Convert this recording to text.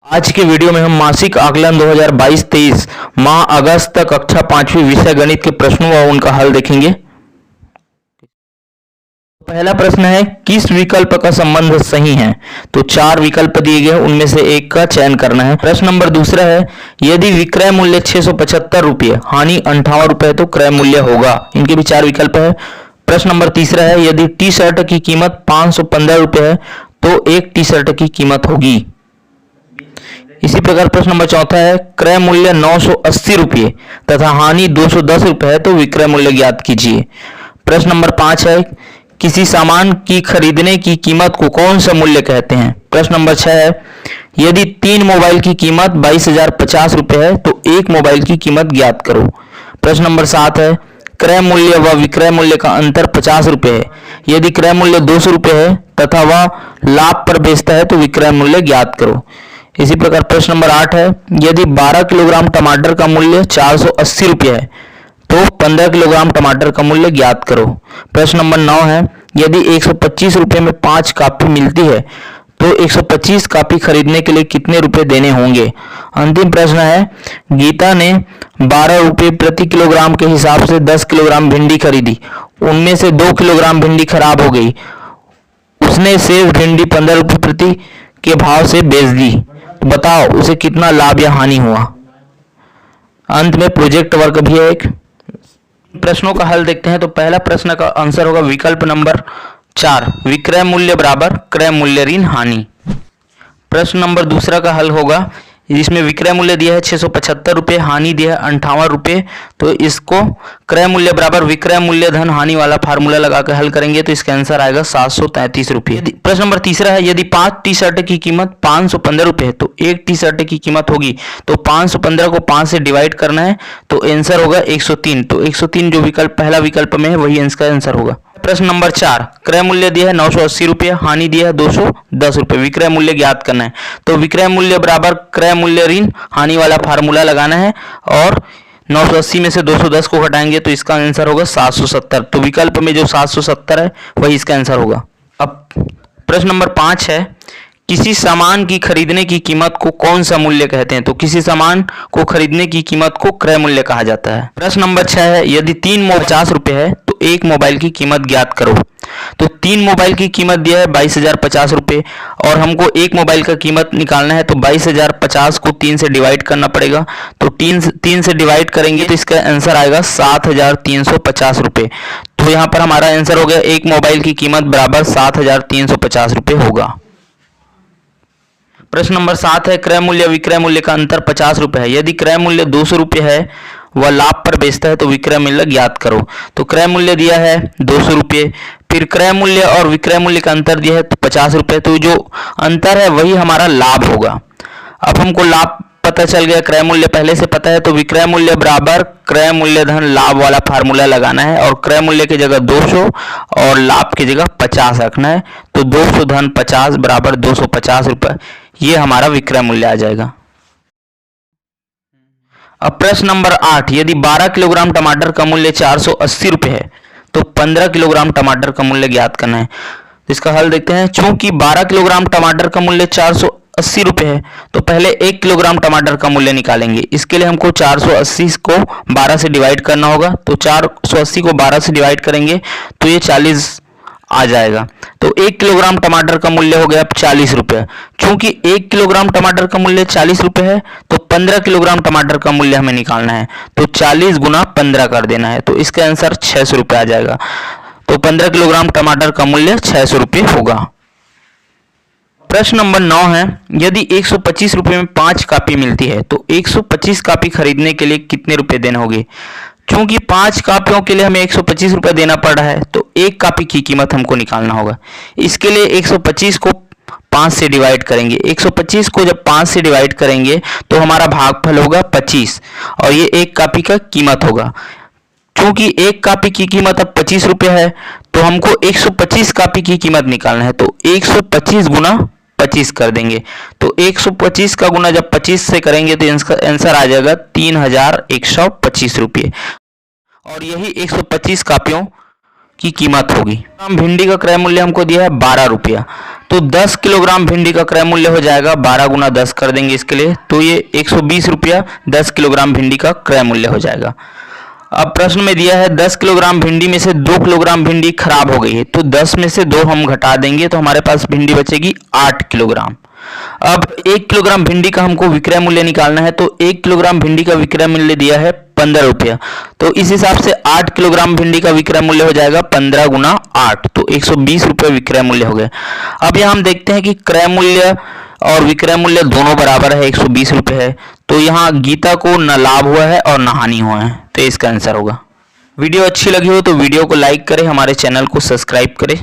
आज के वीडियो में हम मासिक आकलन 2022-23 माह अगस्त तक कक्षा 5वीं विषय गणित के प्रश्नों व उनका हल देखेंगे। पहला प्रश्न है, किस विकल्प का संबंध सही है? तो 4 विकल्प दिए गए, उनमें से एक का चयन करना है। प्रश्न नंबर दूसरा है, यदि विक्रय मूल्य 675 रुपये, हानि 58 रुपये तो क्रय मूल्य होगा। इनके भी 4 विकल्प है। प्रश्न नंबर तीसरा है, यदि टी शर्ट की कीमत 515 रुपये है तो एक टी शर्ट की कीमत होगी। इसी प्रकार प्रश्न नंबर चौथा है, क्रय मूल्य 980 रुपये तथा हानि 210 रुपये है तो विक्रय मूल्य ज्ञात कीजिए। प्रश्न नंबर 5 है, किसी सामान की खरीदने की कीमत को कौन सा मूल्य कहते हैं? प्रश्न नंबर 6 है, यदि 3 मोबाइल की कीमत 22,050 रुपये है तो एक मोबाइल की कीमत ज्ञात करो। प्रश्न नंबर 7 है, क्रय मूल्य व विक्रय मूल्य का अंतर 50 रुपये है। यदि क्रय मूल्य 200 रुपये है तथा वह लाभ पर बेचता है तो विक्रय मूल्य ज्ञात करो। इसी प्रकार प्रश्न नंबर 8 है, यदि 12 किलोग्राम टमाटर का मूल्य 480 रुपये है तो 15 किलोग्राम टमाटर का मूल्य ज्ञात करो। प्रश्न नंबर 9 है, यदि 125 रुपये में 5 कापी मिलती है तो 125 कापी खरीदने के लिए कितने रुपए देने होंगे? अंतिम प्रश्न है, गीता ने 12 रुपये प्रति किलोग्राम के हिसाब से 10 किलोग्राम भिंडी खरीदी, उनमें से 2 किलोग्राम भिंडी खराब हो गई, उसने शेष भिंडी 15 रुपये प्रति के भाव से बेच दी, तो बताओ उसे कितना लाभ या हानि हुआ? अंत में प्रोजेक्ट वर्क भी है एक। प्रश्नों का हल देखते हैं। तो पहला प्रश्न का आंसर होगा विकल्प नंबर 4, विक्रय मूल्य बराबर क्रय मूल्य ऋण हानि। प्रश्न नंबर दूसरा का हल होगा, जिसमें विक्रय मूल्य दिया है 675 रुपये, हानि दिया है 58 रुपये, तो इसको क्रय मूल्य बराबर विक्रय मूल्य धन हानि वाला फार्मूला लगा कर हल करेंगे तो इसका आंसर आएगा 733 रुपये। प्रश्न नंबर तीसरा है, यदि 5 टी शर्ट की कीमत 515 रुपये है तो एक टी शर्ट की कीमत होगी, तो 515 को 5 से डिवाइड करना है तो आंसर होगा 103। तो 103 जो विकल्प पहला विकल्प में है वही इसका आंसर होगा। प्रश्न नंबर 4, क्रय मूल्य दिया है 980 रुपये, हानि दिया है 210 रुपये, विक्रय मूल्य ज्ञात करना है। तो विक्रय मूल्य बराबर क्रय मूल्य ऋण हानि वाला फार्मूला लगाना है और 980 में से 210 को घटाएंगे तो इसका आंसर होगा 770। तो विकल्प में जो 770 है वही इसका आंसर होगा। अब प्रश्न नंबर 5 है, किसी सामान की खरीदने की कीमत को कौन सा मूल्य कहते हैं? तो किसी सामान को खरीदने की कीमत को क्रय मूल्य कहा जाता है। प्रश्न नंबर 6 है, यदि 3 मोबाइल 50 रुपये है तो एक मोबाइल की कीमत ज्ञात करो। तो 3 मोबाइल की कीमत दिया है 22,050 रुपये और हमको एक मोबाइल का कीमत निकालना है तो 22,050 को 3 से डिवाइड करना पड़ेगा। तो 3 से डिवाइड करेंगे तो इसका आंसर आएगा 7,350 रुपये। तो यहाँ पर हमारा आंसर हो गया एक मोबाइल की कीमत बराबर 7,350 रुपये होगा। प्रश्न नंबर 7 है, क्रय मूल्य विक्रय मूल्य का अंतर 50 रुपये है। यदि क्रय मूल्य 200 रुपये है वह लाभ पर बेचता है तो विक्रय मूल्य ज्ञात करो। तो क्रय मूल्य दिया है 200 रुपये, फिर क्रय मूल्य और विक्रय मूल्य का अंतर दिया है 50 रुपये, तो जो अंतर है वही हमारा लाभ होगा। अब हमको लाभ पता चल गया, क्रय मूल्य पहले से पता है, तो विक्रय मूल्य बराबर क्रय मूल्य धन लाभ वाला फार्मूला लगाना है और क्रय मूल्य की जगह 200 और लाभ की जगह 50 रखना है। तो 200 धन 50 बराबर 250 रुपये, ये हमारा विक्रय मूल्य आ जाएगा। अब प्रश्न नंबर 8, यदि 12 किलोग्राम टमाटर का मूल्य 480 रुपये है तो 15 किलोग्राम टमाटर का मूल्य ज्ञात करना है। तो इसका हल देखते हैं। चूंकि 12 किलोग्राम टमाटर का मूल्य 480 रुपये है तो पहले 1 किलोग्राम टमाटर का मूल्य निकालेंगे। इसके लिए हमको 480 को 12 से डिवाइड करना होगा। तो 480 को 12 से डिवाइड करेंगे तो ये 40 आ जाएगा। तो 1 किलोग्राम टमाटर का मूल्य हो गया 40 रुपये। चूंकि 1 किलोग्राम टमाटर का मूल्य 40 रुपये है तो 15 किलोग्राम टमाटर का मूल्य हमें निकालना है। तो 40 गुना 15 कर देना है तो इसका आंसर 600 रुपये आ जाएगा। तो 15 किलोग्राम टमाटर का मूल्य 600 रुपये होगा। प्रश्न नंबर 9 है, यदि 125 रुपये में 5 कापी मिलती है तो 125 कापी खरीदने के लिए कितने रुपए देने होंगे? चूंकि 5 कापियों के लिए हमें 125 रुपये देना पड़ रहा है तो एक कापी की कीमत हमको निकालना होगा। इसके लिए 125 को 5 से डिवाइड करेंगे। 125 को जब 5 से डिवाइड करेंगे तो हमारा भागफल होगा 25 और ये एक कापी का कीमत होगा। चूंकि एक कापी की कीमत अब 25 रुपये है तो हमको 125 कापी की कीमत निकालना है। तो 125 गुना 25 कर देंगे। तो 125 का गुना जब 25 से करेंगे तो इसका आंसर आ जाएगा 3,125 रुपये और यही 125 कापियों की कीमत होगी। भिंडी का क्रय मूल्य हमको दिया है 12 रुपया। तो 10 किलोग्राम भिंडी का क्रय मूल्य हो जाएगा 12 गुना 10 कर देंगे इसके लिए, तो ये 120 रुपया 10 किलोग्राम भिंडी का क्रय मूल्य हो जाएगा। अब प्रश्न में दिया है 10 किलोग्राम भिंडी में से 2 किलोग्राम भिंडी खराब हो गई है, तो 10 में से 2 हम घटा देंगे तो हमारे पास भिंडी बचेगी 8 किलोग्राम। अब 1 किलोग्राम भिंडी का हमको विक्रय मूल्य निकालना है, तो 1 किलोग्राम भिंडी का विक्रय मूल्य दिया है 15 रुपया, तो इस हिसाब से 8 किलोग्राम भिंडी का विक्रय मूल्य हो जाएगा 15 गुना 8, तो 120 रुपये विक्रय मूल्य हो गए। अब यहाँ हम देखते हैं कि क्रय मूल्य और विक्रय मूल्य दोनों बराबर है, 120 रुपये है, तो यहाँ गीता को न लाभ हुआ है और न हानि हुआ है, तो इसका आंसर होगा। वीडियो अच्छी लगी हो तो वीडियो को लाइक करें, हमारे चैनल को सब्सक्राइब करें।